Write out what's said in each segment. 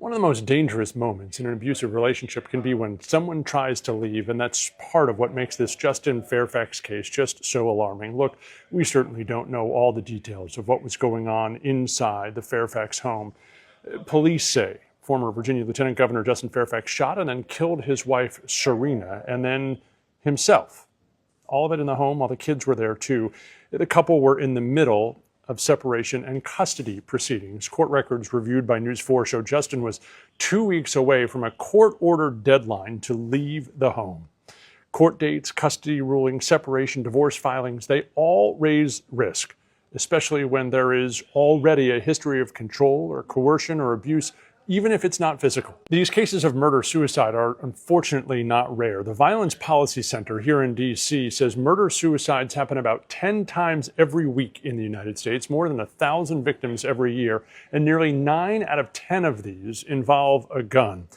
One of the most dangerous moments in an abusive relationship can be when someone tries to leave, and that's part of what makes this Justin Fairfax case just so alarming. Look, we certainly don't know all the details of what was going on inside the Fairfax home. Police say former Virginia Lieutenant Governor Justin Fairfax shot and then killed his wife, Serena, and then himself. All of it in the home while the kids were there, too. The couple were in the middle of separation and custody proceedings. Court records reviewed by News 4 show Justin was 2 weeks away from a court-ordered deadline to leave the home. Court dates, custody rulings, separation, divorce filings, they all raise risk, especially when there is already a history of control or coercion or abuse, even if it's not physical. These cases of murder-suicide are unfortunately not rare. The Violence Policy Center here in D.C. says murder-suicides happen about 10 times every week in the United States, more than 1,000 victims every year, and nearly 9 out of 10 of these involve a gun.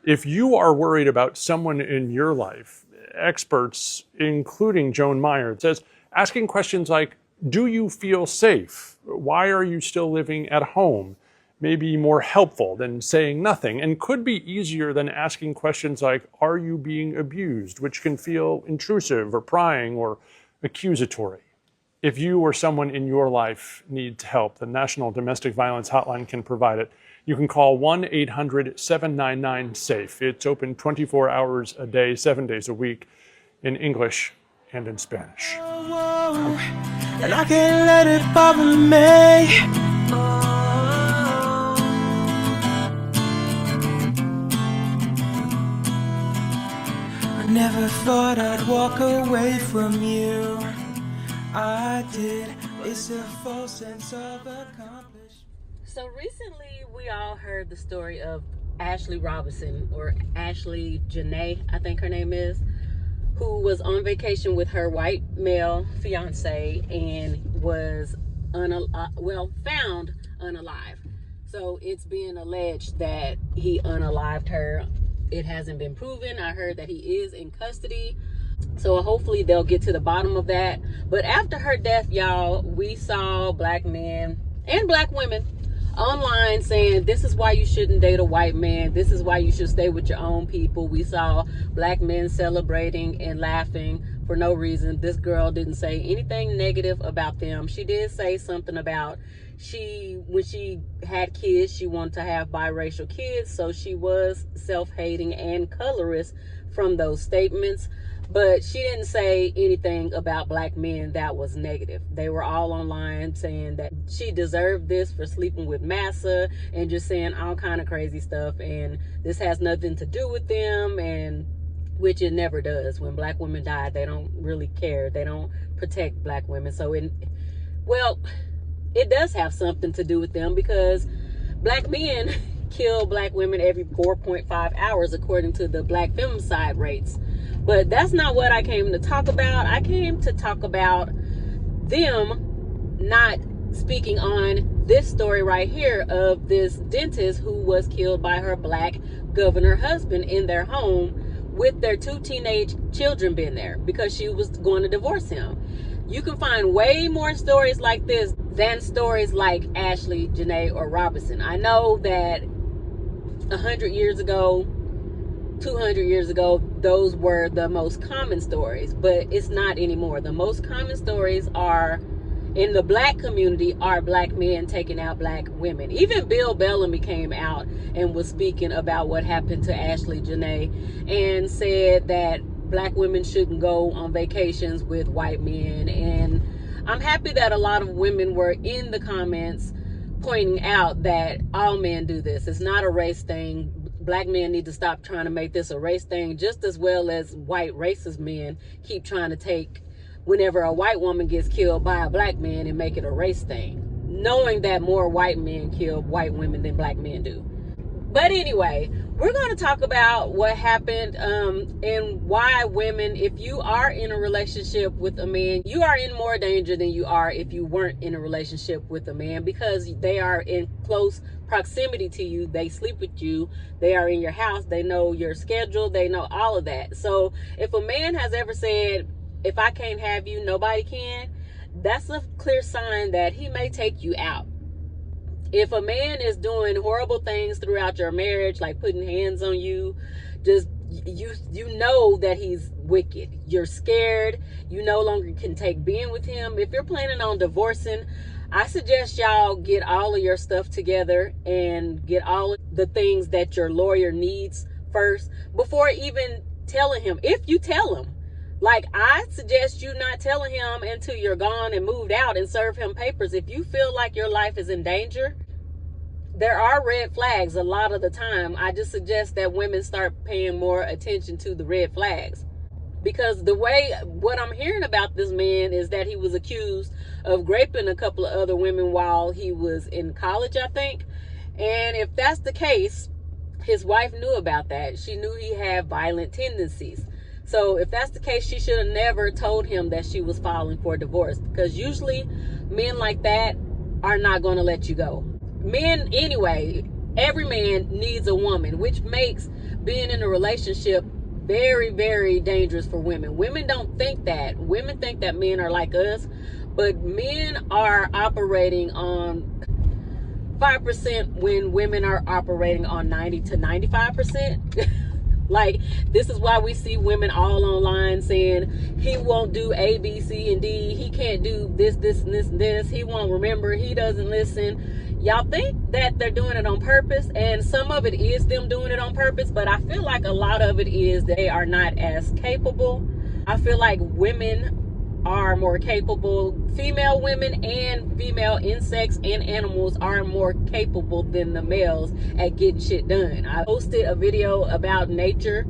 If you are worried about someone in your life, experts, including Joan Meyer, says asking questions like, do you feel safe? Why are you still living at home? May be more helpful than saying nothing, and could be easier than asking questions like, are you being abused, which can feel intrusive or prying or accusatory. If you or someone in your life needs help, the National Domestic Violence Hotline can provide it. You can call 1-800-799-SAFE. It's open 24 hours a day, 7 days a week, in English and in Spanish. And I can't let it bother me. Never thought I'd walk away from you. I did. It's a false sense of accomplishment. So recently we all heard the story of Ashley Robinson, or Ashley Janae, I think her name is, who was on vacation with her white male fiance and was found unalive. So it's being alleged that he unalived her. It hasn't been proven. I heard that he is in custody. So hopefully they'll get to the bottom of that. But after her death, y'all, we saw black men and black women online saying, this is why you shouldn't date a white man. This is why you should stay with your own people. We saw black men celebrating and laughing for no reason. This girl didn't say anything negative about them. She did say something about when she had kids, she wanted to have biracial kids, so she was self-hating and colorist from those statements, but she didn't say anything about black men that was negative. They were all online saying that she deserved this for sleeping with Massa and just saying all kind of crazy stuff, and this has nothing to do with them, and which it never does. When black women die, they don't really care. They don't protect black women. So it does have something to do with them, because black men kill black women every 4.5 hours according to the black femicide rates. But that's not what I came to talk about. I came to talk about them not speaking on this story right here of this dentist who was killed by her black governor husband in their home with their 2 teenage children being there because she was going to divorce him. You can find way more stories like this than stories like Ashley, Janae, or Robinson. I know that 100 years ago, 200 years ago, those were the most common stories, but it's not anymore. The most common stories are in the black community are black men taking out black women. Even Bill Bellamy came out and was speaking about what happened to Ashley Janae and said that black women shouldn't go on vacations with white men. And I'm happy that a lot of women were in the comments pointing out that all men do this. It's not a race thing. Black men need to stop trying to make this a race thing, just as well as white racist men keep trying to take whenever a white woman gets killed by a black man and make it a race thing, knowing that more white men kill white women than black men do. But anyway, we're going to talk about what happened and why women, if you are in a relationship with a man, you are in more danger than you are if you weren't in a relationship with a man, because they are in close proximity to you. They sleep with you. They are in your house. They know your schedule. They know all of that. So if a man has ever said, if I can't have you, nobody can, that's a clear sign that he may take you out. If a man is doing horrible things throughout your marriage, like putting hands on you, just you know that he's wicked. You're scared. You no longer can take being with him. If you're planning on divorcing, I suggest y'all get all of your stuff together and get all of the things that your lawyer needs first before even telling him. If you tell him, like, I suggest you not telling him until you're gone and moved out and serve him papers. If you feel like your life is in danger, there are red flags a lot of the time. I just suggest that women start paying more attention to the red flags. Because the way, what I'm hearing about this man is that he was accused of raping a couple of other women while he was in college, I think. And if that's the case, his wife knew about that. She knew he had violent tendencies. So if that's the case, she should have never told him that she was filing for divorce, because usually men like that are not going to let you go. Men, anyway, every man needs a woman, which makes being in a relationship very, very dangerous for women. Women don't think that. Women think that men are like us, but men are operating on 5% when women are operating on 90 to 95%. Like, this is why we see women all online saying he won't do A, B, C, and D. He can't do this, this, and this, and this. He won't remember. He doesn't listen. Y'all think that they're doing it on purpose, and some of it is them doing it on purpose, but I feel like a lot of it is they are not as capable. I feel like women are more capable. Female women and female insects and animals are more capable than the males at getting shit done. I posted a video about nature,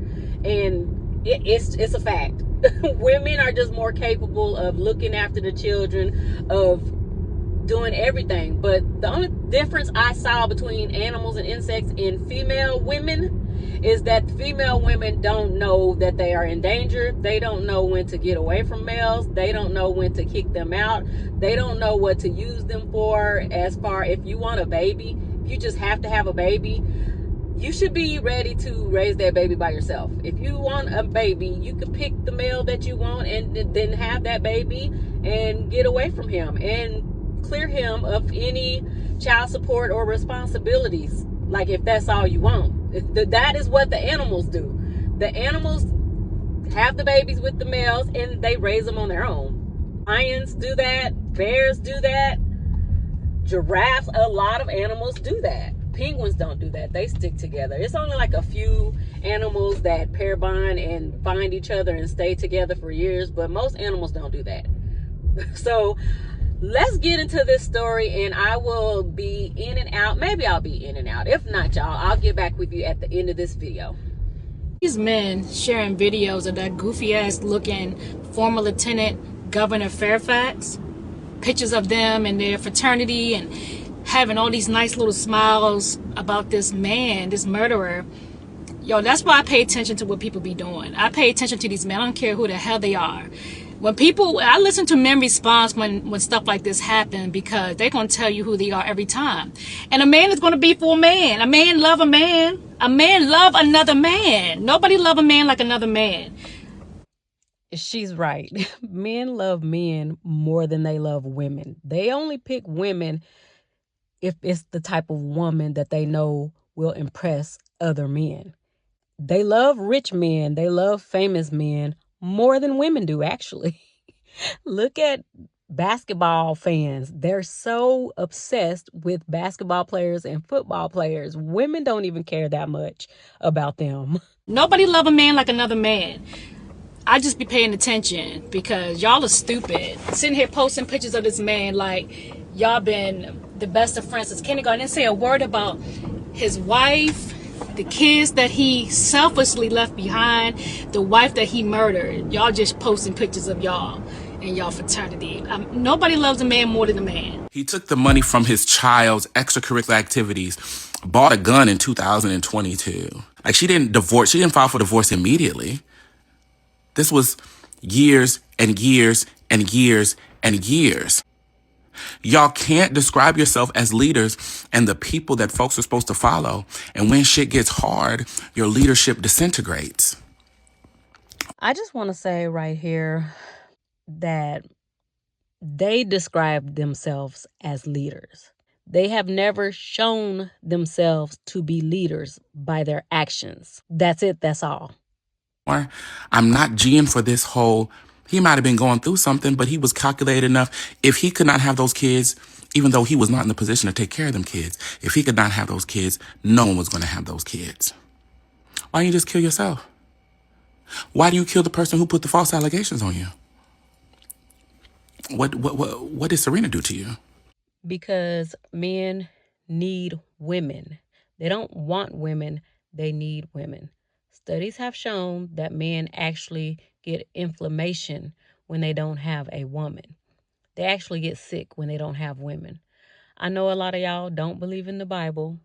and it's a fact. Women are just more capable of looking after the children, of doing everything. But the only difference I saw between animals and insects in female women is that female women don't know that they are in danger. They don't know when to get away from males. They don't know when to kick them out. They don't know what to use them for. As far, if you want a baby, if you just have to have a baby, you should be ready to raise that baby by yourself. If you want a baby, you can pick the male that you want and then have that baby and get away from him and clear him of any child support or responsibilities. Like, if that's all you want. That is what the animals do. The animals have the babies with the males and they raise them on their own. Lions do that. Bears do that. Giraffes, a lot of animals do that. Penguins don't do that. They stick together. It's only like a few animals that pair bond and find each other and stay together for years, but most animals don't do that. So let's get into this story, and I will be in and out. Maybe I'll be in and out. If not, y'all, I'll get back with you at the end of this video. These men sharing videos of that goofy ass looking former Lieutenant Governor Fairfax, pictures of them and their fraternity, and having all these nice little smiles about this man, this murderer. Yo, that's why I pay attention to what people be doing. I pay attention to these men. I don't care who the hell they are. I listen to men response when stuff like this happen, because they're going to tell you who they are every time. And a man is going to be for a man. A man love a man. A man love another man. Nobody love a man like another man. She's right. Men love men more than they love women. They only pick women if it's the type of woman that they know will impress other men. They love rich men. They love famous men more than women do, actually. Look at basketball fans. They're so obsessed with basketball players and football players. Women don't even care that much about them. Nobody love a man like another man. I just be paying attention because y'all are stupid. Sitting here posting pictures of this man like y'all been the best of friends since kindergarten. Didn't say a word about his wife, the kids that he selfishly left behind, the wife that he murdered. Y'all just posting pictures of y'all and y'all fraternity. Nobody loves a man more than a man. He took the money from his child's extracurricular activities, bought a gun in 2022. Like, she didn't file for divorce immediately. This was years and years and years and years. Y'all can't describe yourself as leaders and the people that folks are supposed to follow. And when shit gets hard, your leadership disintegrates. I just want to say right here that they describe themselves as leaders. They have never shown themselves to be leaders by their actions. That's it. That's all. I'm not G'ing for this whole, he might have been going through something, but he was calculated enough. If he could not have those kids, even though he was not in the position to take care of them kids, if he could not have those kids, no one was going to have those kids. Why don't you just kill yourself? Why do you kill the person who put the false allegations on you? What did Serena do to you? Because men need women. They don't want women, they need women. Studies have shown that men actually get inflammation when they don't have a woman. They actually get sick when they don't have women. I know a lot of y'all don't believe in the Bible.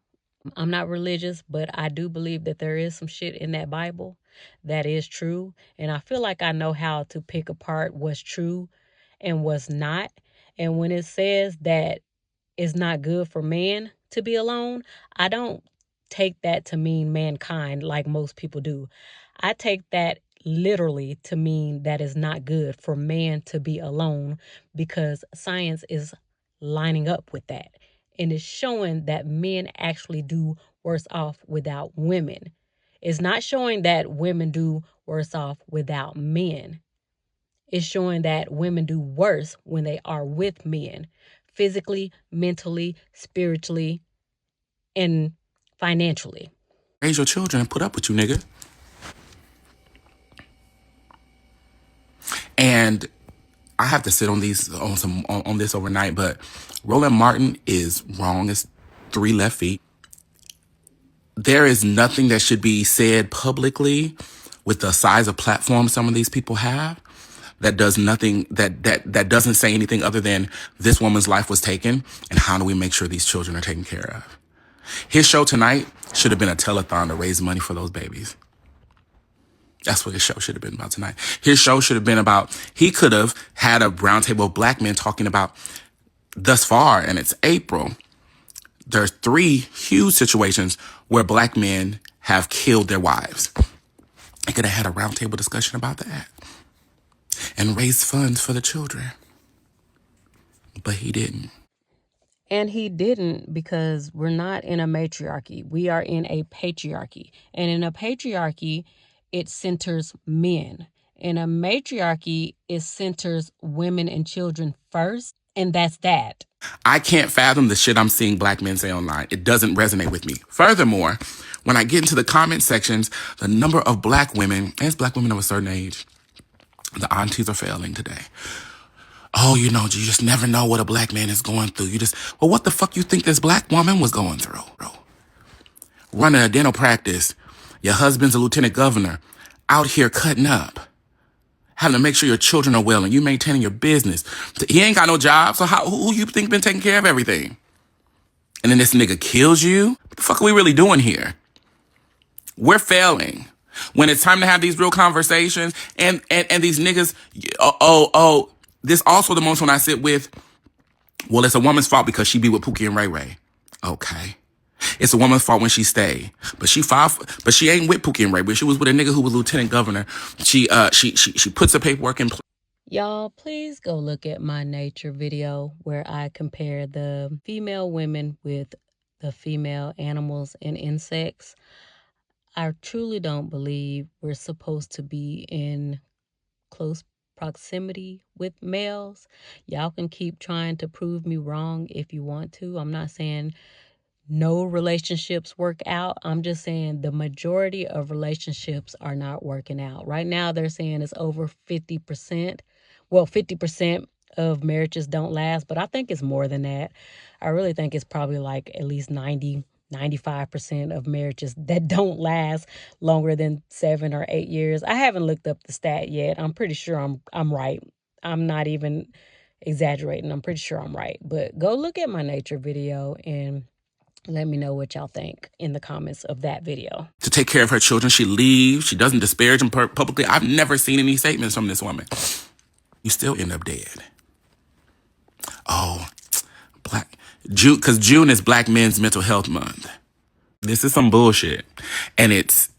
I'm not religious, but I do believe that there is some shit in that Bible that is true. And I feel like I know how to pick apart what's true and what's not. And when it says that it's not good for man to be alone, I don't take that to mean mankind like most people do. I take that literally to mean that it's not good for man to be alone, because science is lining up with that. And it's showing that men actually do worse off without women. It's not showing that women do worse off without men. It's showing that women do worse when they are with men, physically, mentally, spiritually, and financially. Raise your children and put up with you, nigga. And I have to sit on this overnight, but Roland Martin is wrong as 3 left feet. There is nothing that should be said publicly with the size of platform some of these people have that does nothing, that doesn't say anything other than this woman's life was taken and how do we make sure these children are taken care of. His show tonight should have been a telethon to raise money for those babies. That's what his show should have been about tonight. His show should have been about, he could have had a roundtable of black men talking about thus far, and it's April, there's 3 huge situations where black men have killed their wives. He could have had a roundtable discussion about that and raised funds for the children. But he didn't. And he didn't, because we're not in a matriarchy. We are in a patriarchy. And in a patriarchy, it centers men. In a matriarchy, it centers women and children first. And that's that. I can't fathom the shit I'm seeing black men say online. It doesn't resonate with me. Furthermore, when I get into the comment sections, the number of black women, and it's black women of a certain age, the aunties are failing today. Oh, you just never know what a black man is going through. Well, what the fuck you think this black woman was going through? Running a dental practice, your husband's a lieutenant governor, out here cutting up, having to make sure your children are well and you maintaining your business. He ain't got no job, so who you think been taking care of everything? And then this nigga kills you? What the fuck are we really doing here? We're failing. When it's time to have these real conversations, and these niggas, this also the most when I sit with, well, it's a woman's fault because she be with Pookie and Ray Ray. Okay. It's a woman's fault when she stayed. But she ain't with Pookie and Ray Ray. She was with a nigga who was lieutenant governor. She puts the paperwork in place. Y'all, please go look at my nature video where I compare the female women with the female animals and insects. I truly don't believe we're supposed to be in close proximity with males. Y'all can keep trying to prove me wrong if you want to. I'm not saying no relationships work out. I'm just saying the majority of relationships are not working out. Right now, they're saying it's over 50%. Well, 50% of marriages don't last, but I think it's more than that. I really think it's probably like at least 95% of marriages that don't last longer than 7 or 8 years. I haven't looked up the stat yet. I'm pretty sure I'm right. I'm not even exaggerating. I'm pretty sure I'm right. But go look at my nature video and let me know what y'all think in the comments of that video. To take care of her children, she leaves. She doesn't disparage them publicly. I've never seen any statements from this woman. You still end up dead. Oh, because June is Black Men's Mental Health Month. This is some bullshit. And it's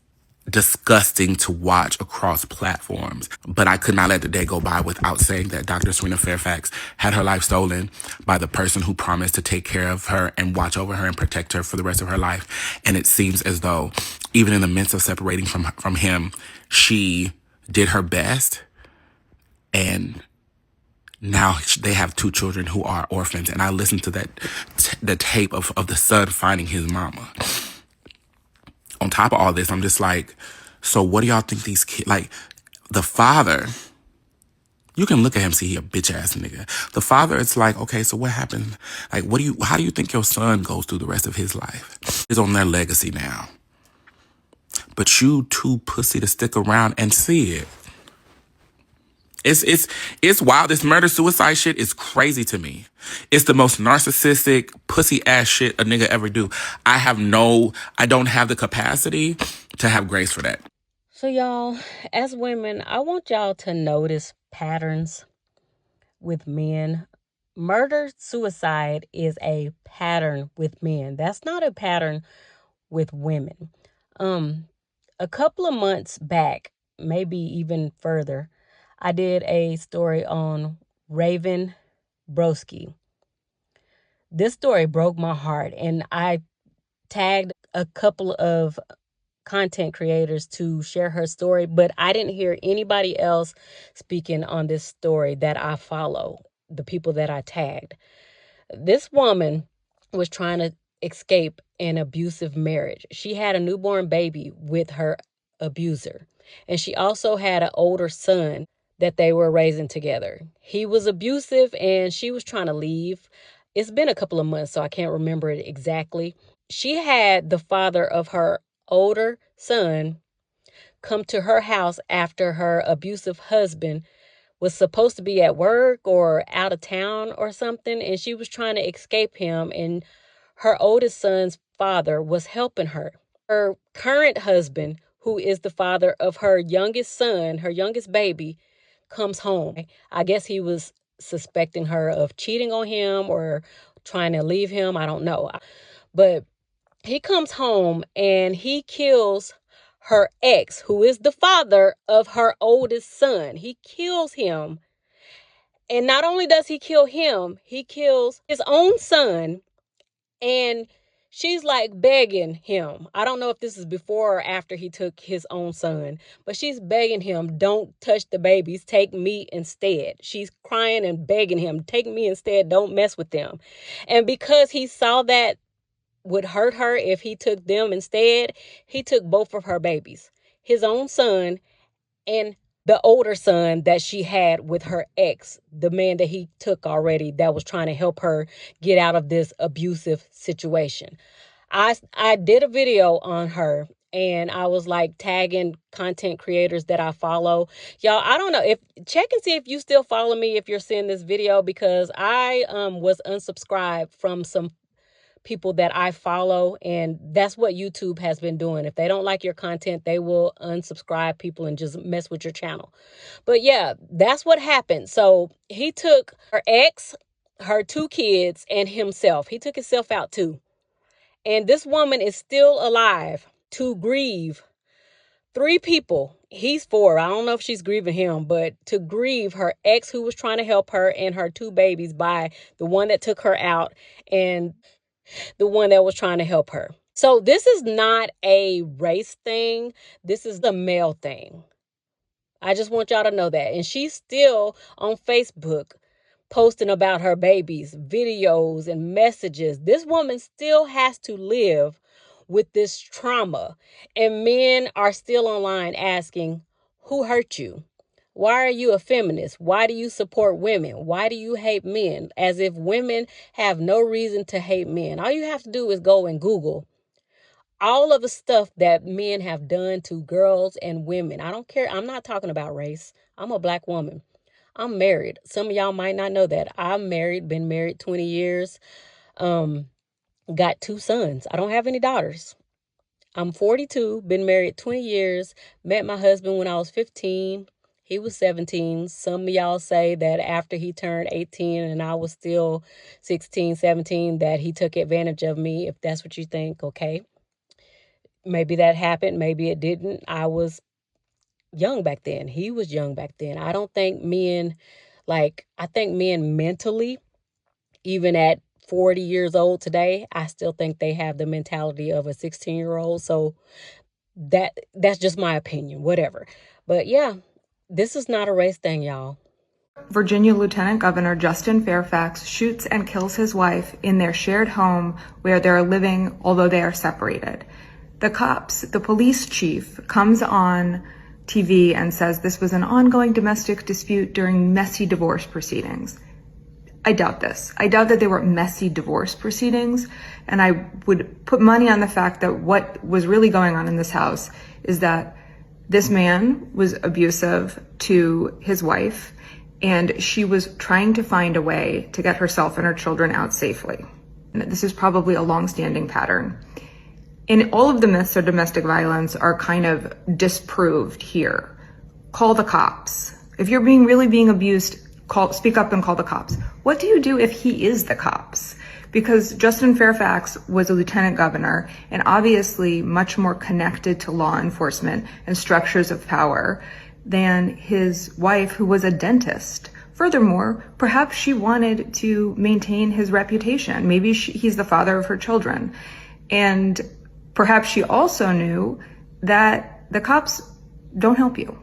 disgusting to watch across platforms. But I could not let the day go by without saying that Dr. Serena Fairfax had her life stolen by the person who promised to take care of her and watch over her and protect her for the rest of her life. And it seems as though even in the midst of separating from him, she did her best. And now they have 2 children who are orphans. And I listened to the tape of the son finding his mama. On top of all this, I'm just like, so what do y'all think these kids, like, the father, you can look at him, see he a bitch ass nigga. The father, it's like, okay, so what happened? Like, how do you think your son goes through the rest of his life? It's on their legacy now. But you too pussy to stick around and see it. It's wild. This murder-suicide shit is crazy to me. It's the most narcissistic, pussy-ass shit a nigga ever do. I don't have the capacity to have grace for that. So y'all, as women, I want y'all to notice patterns with men. Murder, suicide is a pattern with men. That's not a pattern with women. A couple of months back, maybe even further, I did a story on Raven Broski. This story broke my heart, and I tagged a couple of content creators to share her story, but I didn't hear anybody else speaking on this story that I follow, the people that I tagged. This woman was trying to escape an abusive marriage. She had a newborn baby with her abuser, and she also had an older son that they were raising together. He was abusive and she was trying to leave. It's been a couple of months, so I can't remember it exactly. She had the father of her older son come to her house after her abusive husband was supposed to be at work or out of town or something, and she was trying to escape him, and her oldest son's father was helping her. Her current husband, who is the father of her youngest son, her youngest baby, comes home. I guess he was suspecting her of cheating on him or trying to leave him. I don't know. But he comes home and he kills her ex, who is the father of her oldest son. He kills him. And not only does he kill him, he kills his own son. And she's like begging him. I don't know if this is before or after he took his own son, but she's begging him, don't touch the babies, take me instead. She's crying and begging him, take me instead, don't mess with them. And because he saw that would hurt her if he took them instead, he took both of her babies, his own son and the older son that she had with her ex, the man that he took already that was trying to help her get out of this abusive situation. I did a video on her, and I was like tagging content creators that I follow. Y'all, I don't know, if check and see if you still follow me if you're seeing this video, because I was unsubscribed from some people that I follow, and that's what YouTube has been doing. If they don't like your content, they will unsubscribe people and just mess with your channel. But yeah, that's what happened. So he took her ex, her 2 kids, and himself. He took himself out too. And this woman is still alive to grieve 3 people. He's 4. I don't know if she's grieving him, but to grieve her ex who was trying to help her and her 2 babies by the one that took her out and the one that was trying to help her. So this is not a race thing. This is the male thing. I just want y'all to know that. And she's still on Facebook posting about her babies, videos and messages. This woman still has to live with this trauma. And men are still online asking, who hurt you? Why are you a feminist? Why do you support women? Why do you hate men? As if women have no reason to hate men. All you have to do is go and Google all of the stuff that men have done to girls and women. I don't care. I'm not talking about race. I'm a Black woman. I'm married. Some of y'all might not know that. I'm married, been married 20 years. Got 2 sons. I don't have any daughters. I'm 42, been married 20 years, met my husband when I was 15. He was 17. Some of y'all say that after he turned 18 and I was still 16, 17, that he took advantage of me. If that's what you think, okay. Maybe that happened, maybe it didn't. I was young back then. He was young back then. I don't think men, I think men mentally, even at 40 years old today, I still think they have the mentality of a 16-year-old. So that's just my opinion, whatever. But yeah, this is not a race thing, y'all. Virginia Lieutenant Governor Justin Fairfax shoots and kills his wife in their shared home where they're living, although they are separated. The police chief, comes on TV and says this was an ongoing domestic dispute during messy divorce proceedings. I doubt this. I doubt that they were messy divorce proceedings, and I would put money on the fact that what was really going on in this house is that this man was abusive to his wife, and she was trying to find a way to get herself and her children out safely. And this is probably a long-standing pattern. And all of the myths of domestic violence are kind of disproved here. Call the cops. If you're really being abused, speak up and call the cops. What do you do if he is the cops? Because Justin Fairfax was a lieutenant governor and obviously much more connected to law enforcement and structures of power than his wife, who was a dentist. Furthermore, perhaps she wanted to maintain his reputation. Maybe he's the father of her children. And perhaps she also knew that the cops don't help you.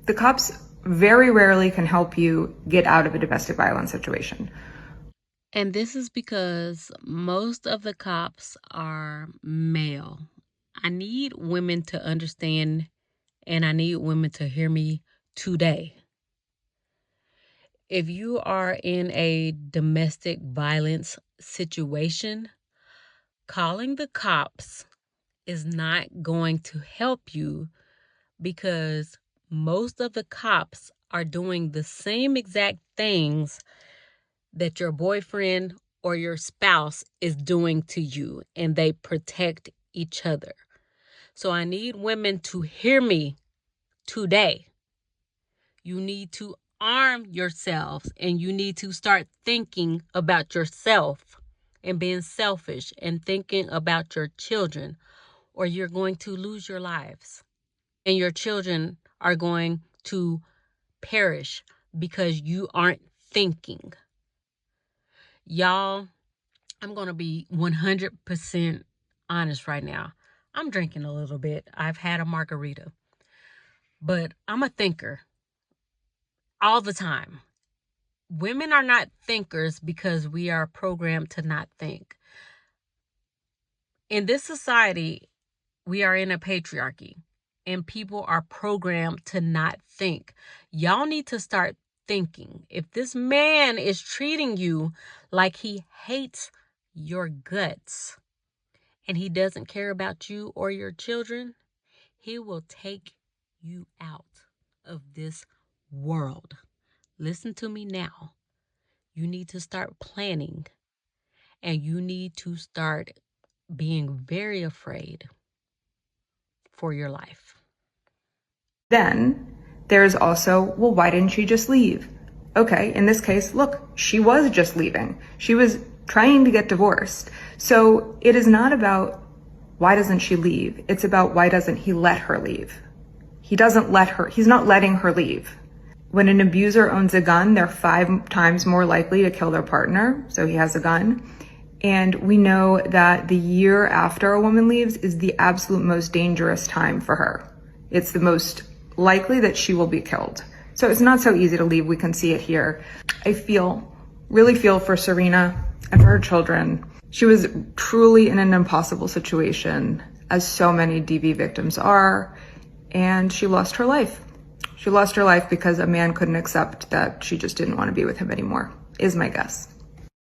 The cops very rarely can help you get out of a domestic violence situation. And this is because most of the cops are male. I need women to understand, and I need women to hear me today. If you are in a domestic violence situation, calling the cops is not going to help you, because most of the cops are doing the same exact things that your boyfriend or your spouse is doing to you, and they protect each other. So I need women to hear me today. You need to arm yourselves, and you need to start thinking about yourself and being selfish and thinking about your children, or you're going to lose your lives. And your children are going to perish because you aren't thinking. Y'all, I'm going to be 100% honest right now. I'm drinking a little bit. I've had a margarita. But I'm a thinker all the time. Women are not thinkers because we are programmed to not think. In this society, we are in a patriarchy, and people are programmed to not think. Y'all need to start thinking. If this man is treating you like he hates your guts and he doesn't care about you or your children, he will take you out of this world. Listen to me now. You need to start planning, and you need to start being very afraid for your life. Then there's also, well, why didn't she just leave? Okay, in this case, look, she was just leaving. She was trying to get divorced. So it is not about why doesn't she leave? It's about why doesn't he let her leave? He's not letting her leave. When an abuser owns a gun, they're 5 times more likely to kill their partner, so he has a gun. And we know that the year after a woman leaves is the absolute most dangerous time for her. It's the most likely that she will be killed. So it's not so easy to leave. We can see it here. I really feel for Serena and for her children. She was truly in an impossible situation, as so many DV victims are, and she lost her life. She lost her life because a man couldn't accept that she just didn't want to be with him anymore, is my guess.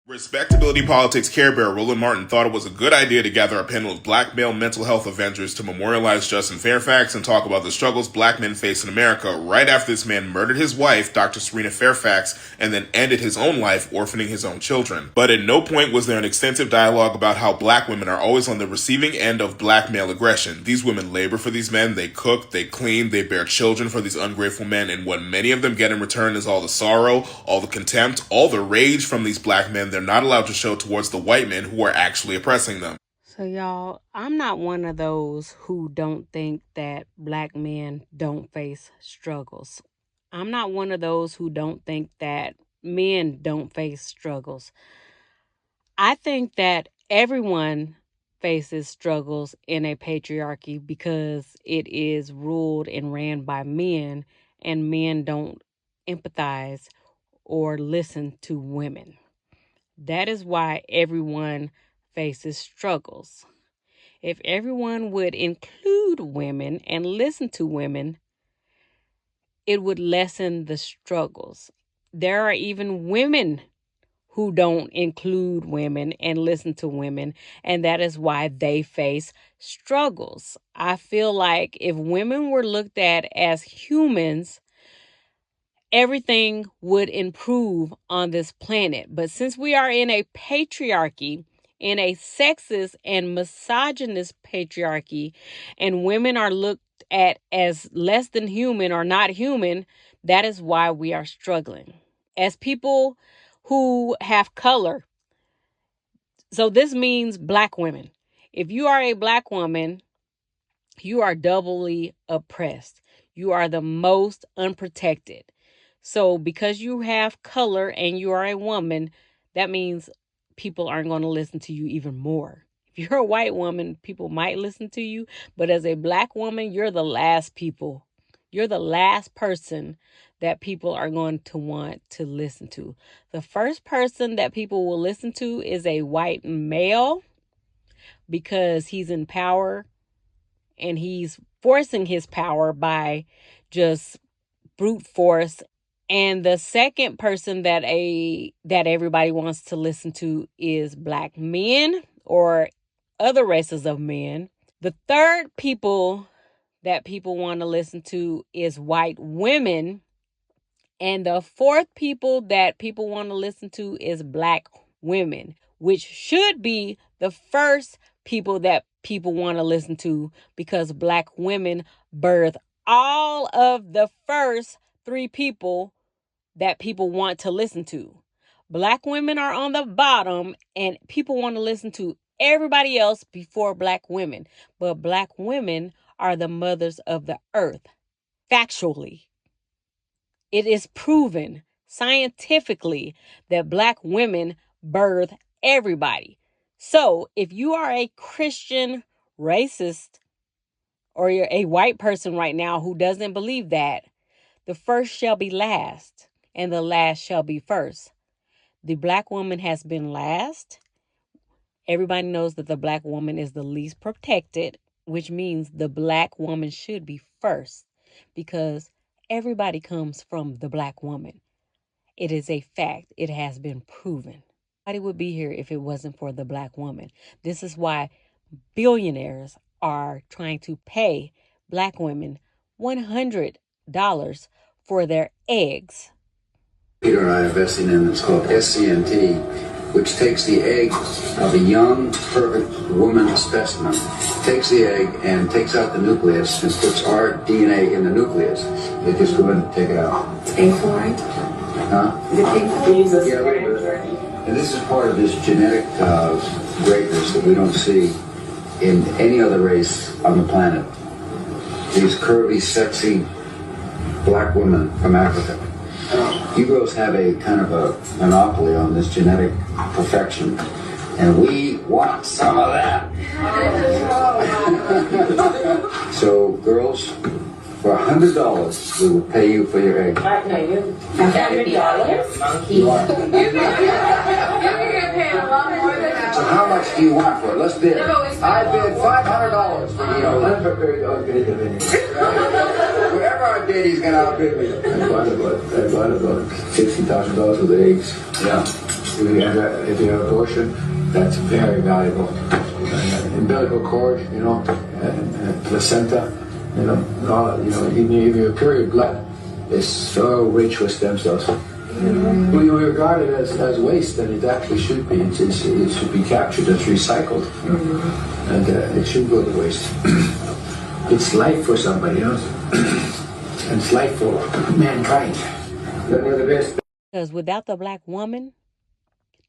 Respectability Politics Care Bear Roland Martin thought it was a good idea to gather a panel of black male mental health avengers to memorialize Justin Fairfax and talk about the struggles black men face in America right after this man murdered his wife, Dr. Serena Fairfax, and then ended his own life, orphaning his own children. But at no point was there an extensive dialogue about how black women are always on the receiving end of black male aggression. These women labor for these men, they cook, they clean, they bear children for these ungrateful men, and what many of them get in return is all the sorrow, all the contempt, all the rage from these black men they're not allowed to show towards the white men who are actually oppressing them. So, y'all, I'm not one of those who don't think that black men don't face struggles. I'm not one of those who don't think that men don't face struggles. I think that everyone faces struggles in a patriarchy because it is ruled and ran by men, and men don't empathize or listen to women. That is why everyone faces struggles. If everyone would include women and listen to women, it would lessen the struggles. There are even women who don't include women and listen to women, and that is why they face struggles. I feel like if women were looked at as humans, everything would improve on this planet. But since we are in a patriarchy, in a sexist and misogynist patriarchy, and women are looked at as less than human or not human, that is why we are struggling. As people who have color, so this means black women. If you are a black woman, you are doubly oppressed. You are the most unprotected. So because you have color and you are a woman, that means people aren't going to listen to you even more. If you're a white woman, people might listen to you, but as a black woman, you're the last people. You're the last person that people are going to want to listen to. The first person that people will listen to is a white male because he's in power and he's forcing his power by just brute force. And the second person that everybody wants to listen to is black men or other races of men. The third people that people want to listen to is white women. And the fourth people that people want to listen to is black women, which should be the first people that people want to listen to because black women birth all of the first three people that people want to listen to. Black women are on the bottom and people want to listen to everybody else before black women. But black women are the mothers of the earth, factually. It is proven scientifically that black women birth everybody. So if you are a Christian racist or you're a white person right now who doesn't believe that, the first shall be last and the last shall be first. The black woman has been last. Everybody knows that the black woman is the least protected, which means the black woman should be first because everybody comes from the black woman. It is a fact. It has been proven. Nobody would be here if it wasn't for the black woman. This is why billionaires are trying to pay black women $100 for their eggs. Peter and I are investing in, it's called SCNT, which takes the egg of a young, perfect woman specimen, takes the egg and takes out the nucleus and puts our DNA in the nucleus. They just go ahead and take it out. Pink fluoride? Huh? The pink fluoride? Yeah, a little bit. And this is part of this genetic greatness that we don't see in any other race on the planet. These curvy, sexy black women from Africa. You girls have a kind of a monopoly on this genetic perfection, and we want some of that. So, girls, for $100, we will pay you for your egg. No, you $100? Monkey. So how much do you want for it? Let's bid. I bid $500 for you. I'm prepared to outbid him. Whoever I bid, he's going to outbid me. I bought about $60,000 worth of eggs. Yeah. If you have abortion, that's very valuable. Umbilical cord, and placenta, even your period blood is so rich with stem cells. When you regard it as waste, then it actually should be. It should be captured as recycled, and it shouldn't go to waste. It's life for somebody else, and it's life for mankind. They're the best. Because without the black woman,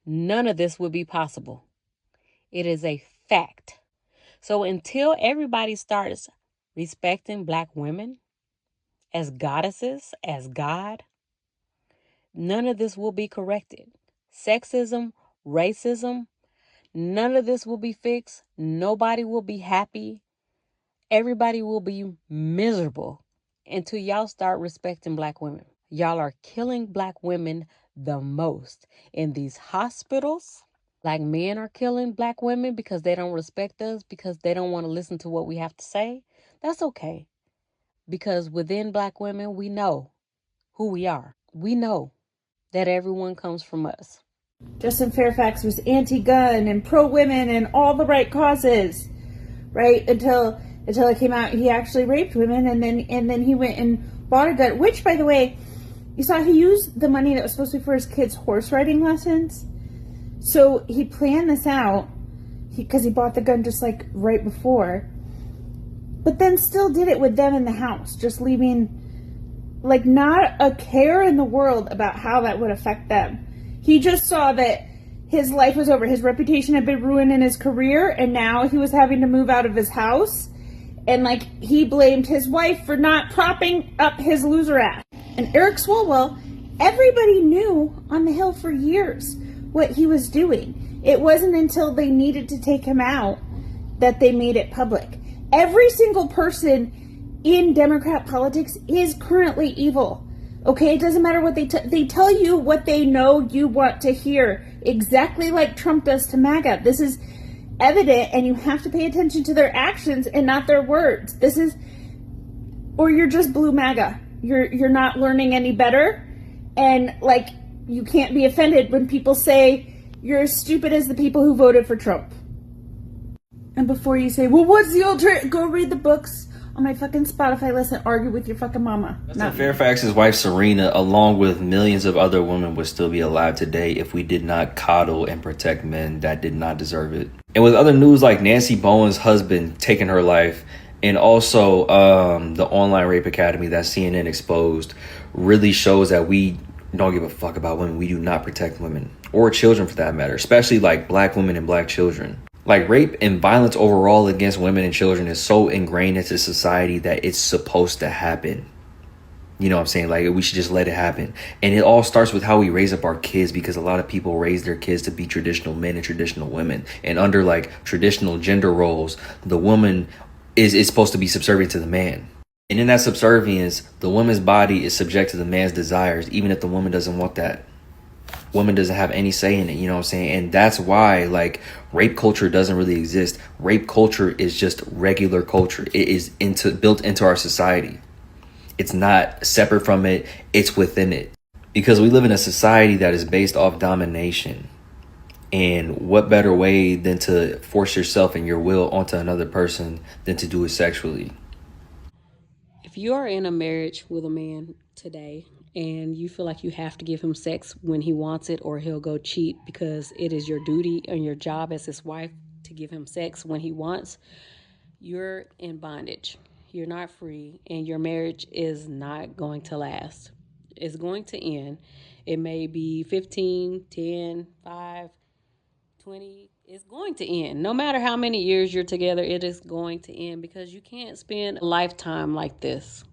none of this would be possible. It is a Fact. So until everybody starts respecting black women as goddesses, as God, none of this will be corrected. Sexism, racism, none of this will be fixed. Nobody will be happy. Everybody will be miserable until y'all start respecting black women. Y'all are killing black women the most in these hospitals. Black men are killing black women because they don't respect us, because they don't want to listen to what we have to say. That's okay. Because within black women, we know who we are. We know that everyone comes from us. Justin Fairfax was anti-gun and pro-women and all the right causes, right? Until it came out he actually raped women, and then he went and bought a gun. Which, by the way, you saw he used the money that was supposed to be for his kids' horse riding lessons. So he planned this out because he bought the gun just like right before, but then still did it with them in the house, just leaving like not a care in the world about how that would affect them. He just saw that his life was over. His reputation had been ruined in his career, and now he was having to move out of his house. And like he blamed his wife for not propping up his loser ass. And Eric Swalwell, everybody knew on the Hill for years what he was doing. It wasn't until they needed to take him out that they made it public. Every single person in Democrat politics is currently evil. Okay, it doesn't matter what they tell you what they know you want to hear, exactly like Trump does to MAGA. This is evident, and you have to pay attention to their actions and not their words. This is, or you're just blue MAGA. You're not learning any better, and like you can't be offended when people say you're as stupid as the people who voted for Trump. And before you say, well, what's the alternative? Go read the books on my fucking Spotify list and argue with your fucking mama. Fairfax's wife Serena, along with millions of other women, would still be alive today if we did not coddle and protect men that did not deserve it. And with other news like Nancy Bowen's husband taking her life, and also the online rape academy that CNN exposed, really shows that we don't give a fuck about women. We do not protect women or children for that matter, especially like black women and black children. Like rape and violence overall against women and children is so ingrained into society that it's supposed to happen. You know what I'm saying? Like we should just let it happen. And it all starts with how we raise up our kids, because a lot of people raise their kids to be traditional men and traditional women. And under like traditional gender roles, the woman is supposed to be subservient to the man. And in that subservience, the woman's body is subject to the man's desires, even if the woman doesn't want that. Woman doesn't have any say in it, you know what I'm saying? And that's why like rape culture doesn't really exist. Rape culture is just regular culture. It is built into our society. It's not separate from it, it's within it. Because we live in a society that is based off domination. And what better way than to force yourself and your will onto another person than to do it sexually? If you are in a marriage with a man today and you feel like you have to give him sex when he wants it, or he'll go cheat because it is your duty and your job as his wife to give him sex when he wants, you're in bondage. You're not free, and your marriage is not going to last. It's going to end. It may be 15, 10, 5, 20. It's going to end. No matter how many years you're together, it is going to end, because you can't spend a lifetime like this.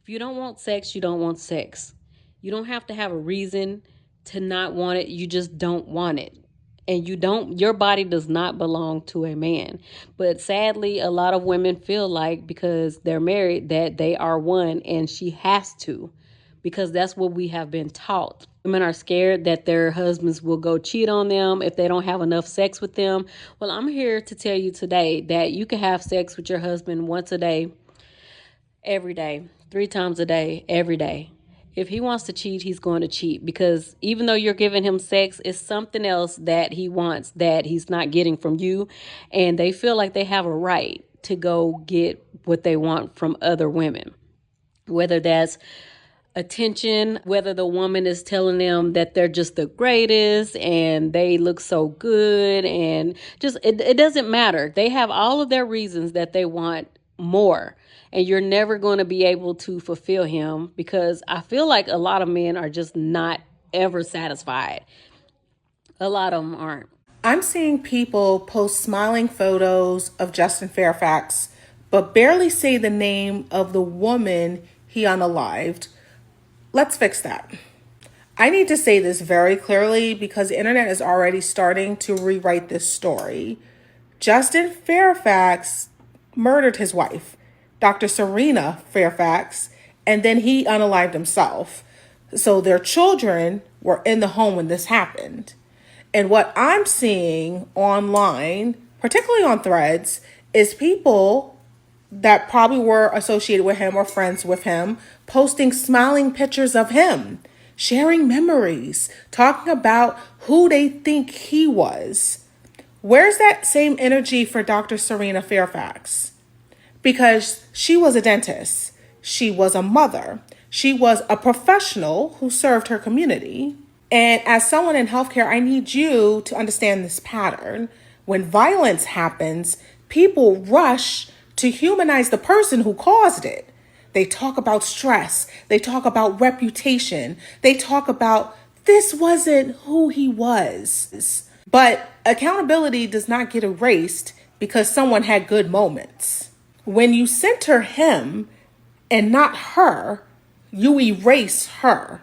If you don't want sex, you don't want sex. You don't have to have a reason to not want it. You just don't want it. And your body does not belong to a man. But sadly, a lot of women feel like because they're married that they are one, and she has to, because that's what we have been taught. Women are scared that their husbands will go cheat on them if they don't have enough sex with them. Well, I'm here to tell you today that you can have sex with your husband once a day, every day, 3 times a day, every day. If he wants to cheat, he's going to cheat, because even though you're giving him sex, it's something else that he wants that he's not getting from you. And they feel like they have a right to go get what they want from other women, whether that's attention, whether the woman is telling them that they're just the greatest and they look so good, and just it doesn't matter. They have all of their reasons that they want more, and you're never going to be able to fulfill him, because I feel like a lot of men are just not ever satisfied. A lot of them aren't. I'm seeing people post smiling photos of Justin Fairfax, but barely say the name of the woman he unalived. Let's fix that. I need to say this very clearly because the internet is already starting to rewrite this story. Justin Fairfax murdered his wife, Dr. Serena Fairfax, and then he unalived himself. So their children were in the home when this happened. And what I'm seeing online, particularly on Threads, is people that probably were associated with him or friends with him posting smiling pictures of him, sharing memories, talking about who they think he was. Where's that same energy for Dr. Serena Fairfax? Because she was a dentist, she was a mother, she was a professional who served her community. And as someone in healthcare, I need you to understand this pattern. When violence happens, people rush to humanize the person who caused it. They talk about stress. They talk about reputation. They talk about this wasn't who he was. But accountability does not get erased because someone had good moments. When you center him and not her, you erase her.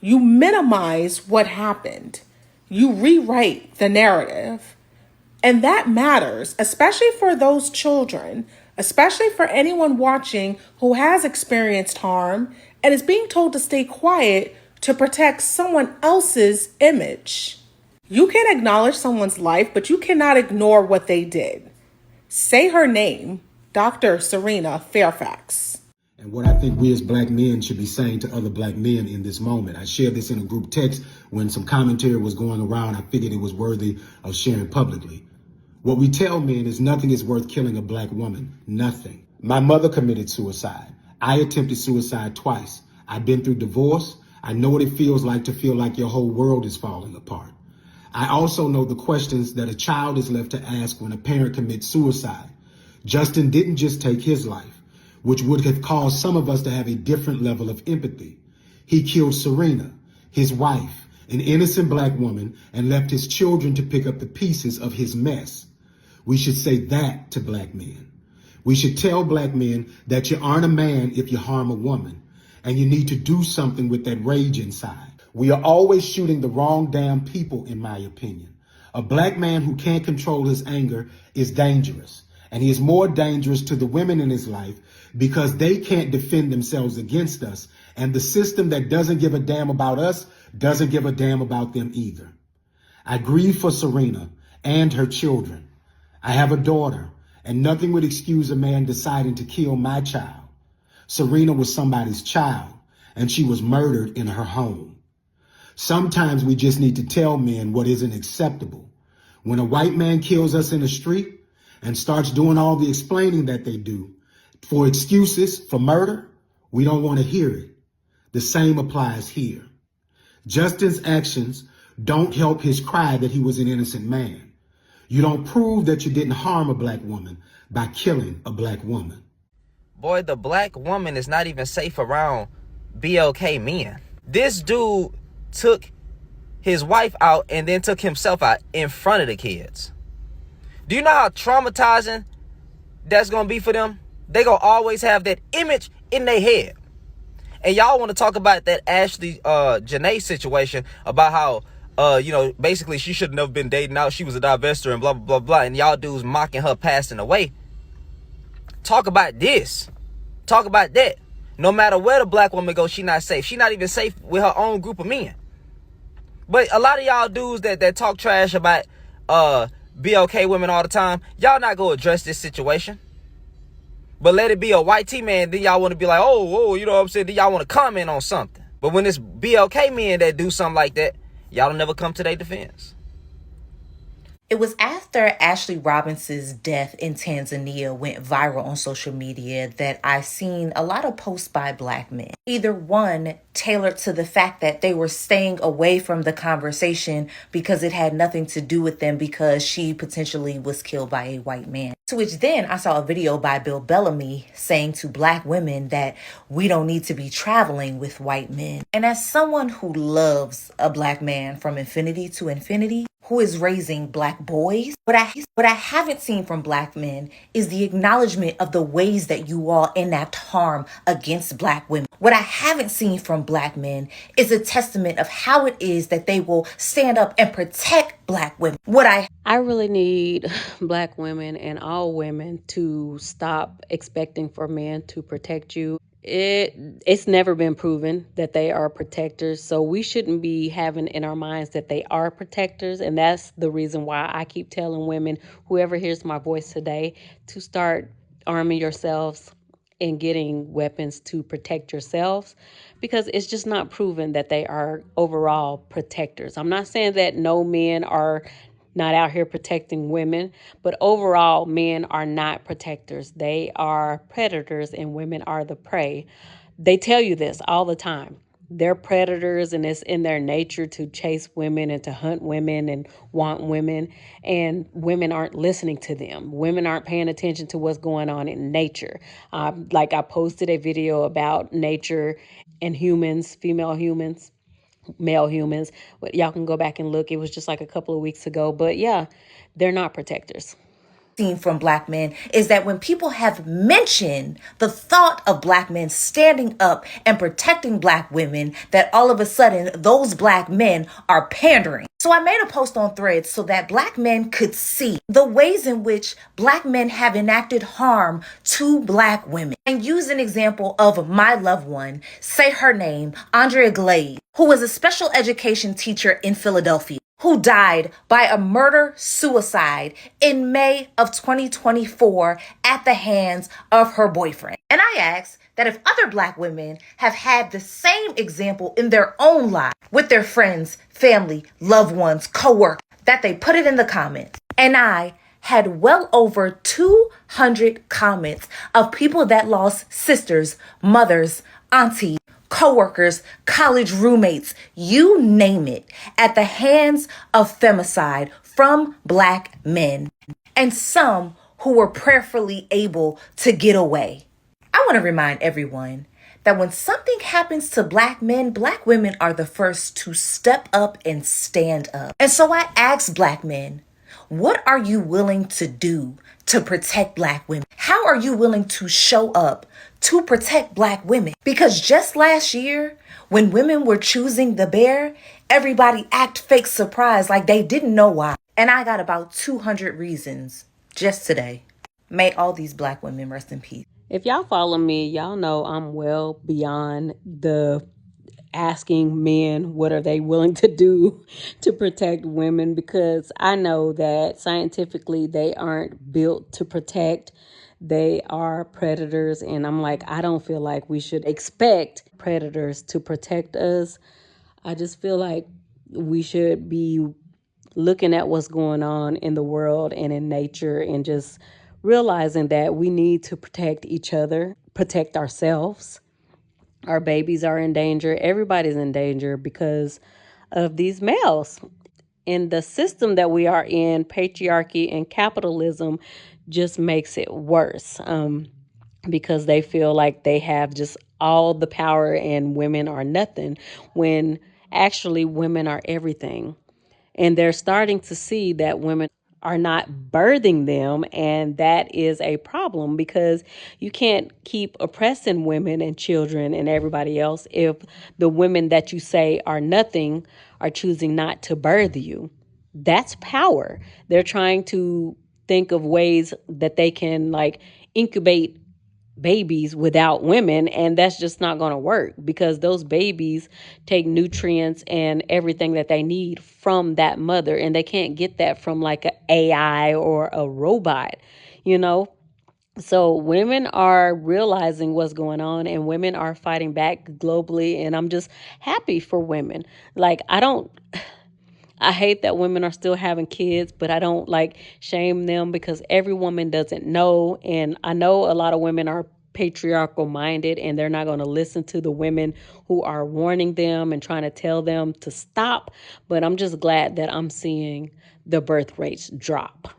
You minimize what happened. You rewrite the narrative. And that matters, especially for those children, especially for anyone watching who has experienced harm and is being told to stay quiet to protect someone else's image. You can acknowledge someone's life, but you cannot ignore what they did. Say her name, Dr. Serena Fairfax. And what I think we as black men should be saying to other black men in this moment. I shared this in a group text when some commentary was going around. I figured it was worthy of sharing publicly. What we tell men is nothing is worth killing a black woman. Nothing. My mother committed suicide. I attempted suicide twice. I've been through divorce. I know what it feels like to feel like your whole world is falling apart. I also know the questions that a child is left to ask when a parent commits suicide. Justin didn't just take his life, which would have caused some of us to have a different level of empathy. He killed Serena, his wife, an innocent black woman, and left his children to pick up the pieces of his mess. We should say that to black men. We should tell black men that you aren't a man if you harm a woman, and you need to do something with that rage inside. We are always shooting the wrong damn people, in my opinion. A black man who can't control his anger is dangerous, and he is more dangerous to the women in his life because they can't defend themselves against us, and the system that doesn't give a damn about us doesn't give a damn about them either. I grieve for Serena and her children. I have a daughter, and nothing would excuse a man deciding to kill my child. Serena was somebody's child, and she was murdered in her home. Sometimes we just need to tell men what isn't acceptable. When a white man kills us in the street and starts doing all the explaining that they do for excuses for murder, we don't want to hear it. The same applies here. Justin's actions don't help his cry that he was an innocent man. You don't prove that you didn't harm a black woman by killing a black woman. Boy, the black woman is not even safe around BLK men. This dude took his wife out and then took himself out in front of the kids. Do you know how traumatizing that's going to be for them? They going to always have that image in their head. And y'all want to talk about that Ashley Janae situation about how, basically she should have never been dating out. She was a divester and blah, blah, blah, blah. And y'all dudes mocking her passing away. Talk about this. Talk about that. No matter where the black woman goes, she not safe. She not even safe with her own group of men. But a lot of y'all dudes that talk trash about BLK women all the time, y'all not going to address this situation. But let it be a white T-man, then y'all want to be like, oh, you know what I'm saying? Then y'all want to comment on something. But when it's BLK men that do something like that, y'all don't never come to their defense. It was after Ashley Robinson's death in Tanzania went viral on social media that I seen a lot of posts by black men. Either one tailored to the fact that they were staying away from the conversation because it had nothing to do with them because she potentially was killed by a white man. To which then I saw a video by Bill Bellamy saying to black women that we don't need to be traveling with white men. And as someone who loves a black man from infinity to infinity, who is raising black boys. What I haven't seen from black men is the acknowledgement of the ways that you all enact harm against black women. What I haven't seen from black men is a testament of how it is that they will stand up and protect black women. I really need black women and all women to stop expecting for men to protect you. It's never been proven that they are protectors, so we shouldn't be having in our minds that they are protectors. And that's the reason why I keep telling women, whoever hears my voice today, to start arming yourselves and getting weapons to protect yourselves, because it's just not proven that they are overall protectors. I'm not saying that no men are not out here protecting women, but overall, men are not protectors. They are predators and women are the prey. They tell you this all the time. They're predators and it's in their nature to chase women and to hunt women and want women. And women aren't listening to them. Women aren't paying attention to what's going on in nature. Like I posted a video about nature and humans, female humans, male humans. But y'all can go back and look. It was just like a couple of weeks ago. But yeah, they're not protectors. Seen from black men is that when people have mentioned the thought of black men standing up and protecting black women, that all of a sudden those black men are pandering. So I made a post on Threads so that black men could see the ways in which black men have enacted harm to black women. And use an example of my loved one, say her name, Andrea Glade, who was a special education teacher in Philadelphia, who died by a murder-suicide in May of 2024 at the hands of her boyfriend. And I asked that if other black women have had the same example in their own lives with their friends, family, loved ones, co-workers, that they put it in the comments. And I had well over 200 comments of people that lost sisters, mothers, aunties, co-workers, college roommates, you name it, at the hands of femicide from black men, and some who were prayerfully able to get away. I want to remind everyone that when something happens to black men, black women are the first to step up and stand up. And so I ask black men, what are you willing to do to protect black women? How are you willing to show up to protect black women? Because just last year, when women were choosing the bear, everybody act fake surprised like they didn't know why. And I got about 200 reasons just today. May all these black women rest in peace. If y'all follow me, y'all know I'm well beyond the asking men what are they willing to do to protect women, because I know that scientifically they aren't built to protect. They are predators, and I'm like, I don't feel like we should expect predators to protect us. I just feel like we should be looking at what's going on in the world and in nature and just realizing that we need to protect each other, protect ourselves. Our babies are in danger. Everybody's in danger because of these males. And the system that we are in, patriarchy and capitalism, just makes it worse because they feel like they have just all the power and women are nothing, when actually women are everything. And they're starting to see that women are not birthing them, and that is a problem, because you can't keep oppressing women and children and everybody else if the women that you say are nothing are choosing not to birth you. That's power. They're trying to think of ways that they can like incubate babies without women, and that's just not going to work, because those babies take nutrients and everything that they need from that mother, and they can't get that from like an AI or a robot, you know. So women are realizing what's going on, and women are fighting back globally, and I'm just happy for women. Like I hate that women are still having kids, but I don't like shame them, because every woman doesn't know. And I know a lot of women are patriarchal minded, and they're not going to listen to the women who are warning them and trying to tell them to stop. But I'm just glad that I'm seeing the birth rates drop.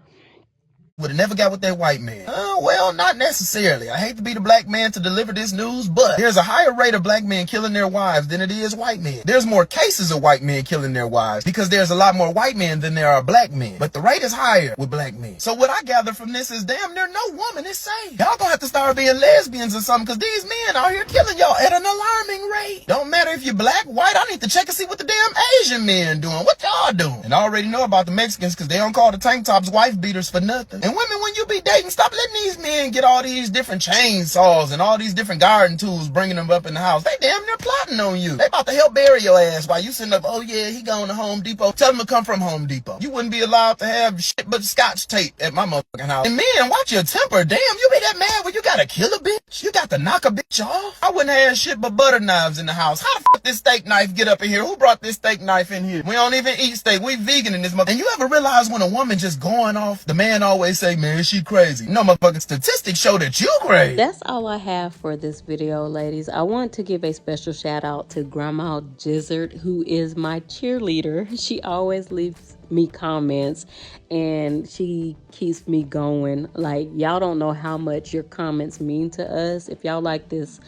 would have never got with that white man. Well, not necessarily. I hate to be the black man to deliver this news, but there's a higher rate of black men killing their wives than it is white men. There's more cases of white men killing their wives because there's a lot more white men than there are black men. But the rate is higher with black men. So what I gather from this is damn near no woman is safe. Y'all gonna have to start being lesbians or something because these men out here killing y'all at an alarming rate. Don't matter if you're black, white, I need to check and see what the damn Asian men doing. What y'all doing? And I already know about the Mexicans because they don't call the tank tops wife beaters for nothing. And women, when you be dating, stop letting these men get all these different chainsaws and all these different garden tools, bringing them up in the house. They damn near plotting on you. They about to help bury your ass while you sitting up, oh yeah, he going to Home Depot. Tell him to come from Home Depot. You wouldn't be allowed to have shit but scotch tape at my motherfucking house. And men, watch your temper. Damn, you be that mad when you gotta kill a bitch? You got to knock a bitch off? I wouldn't have shit but butter knives in the house. How the fuck this steak knife get up in here? Who brought this steak knife in here? We don't even eat steak. We vegan in this mother. And you ever realize when a woman just going off, the man always say, man, she crazy. No, motherfucking statistics show that you crazy. That's all I have for this video, ladies. I want to give a special shout out to Grandma Gizzard, who is my cheerleader. She always leaves me comments and she keeps me going. Like, y'all don't know how much your comments mean to us. If y'all like this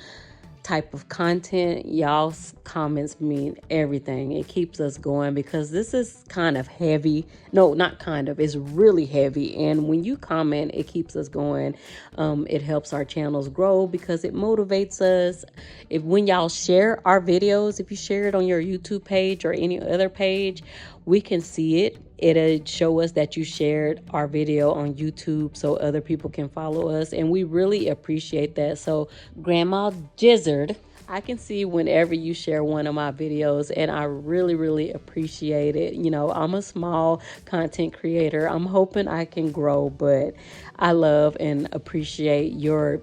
type of content, y'all's comments mean everything. It keeps us going because this is kind of heavy. No, not kind of, it's really heavy. And when you comment, it keeps us going. It helps our channels grow because it motivates us. When y'all share our videos, if you share it on your YouTube page or any other page, we can see it. It'll show us that you shared our video on YouTube so other people can follow us. And we really appreciate that. So Grandma Gizzard, I can see whenever you share one of my videos and I really, really appreciate it. You know, I'm a small content creator. I'm hoping I can grow, but I love and appreciate your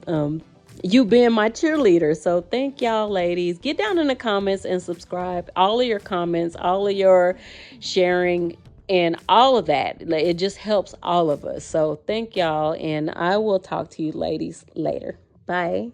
you being my cheerleader. So thank y'all, ladies. Get down in the comments and subscribe. All of your comments, all of your sharing, and all of that, it just helps all of us. So thank y'all, and I will talk to you ladies later. Bye.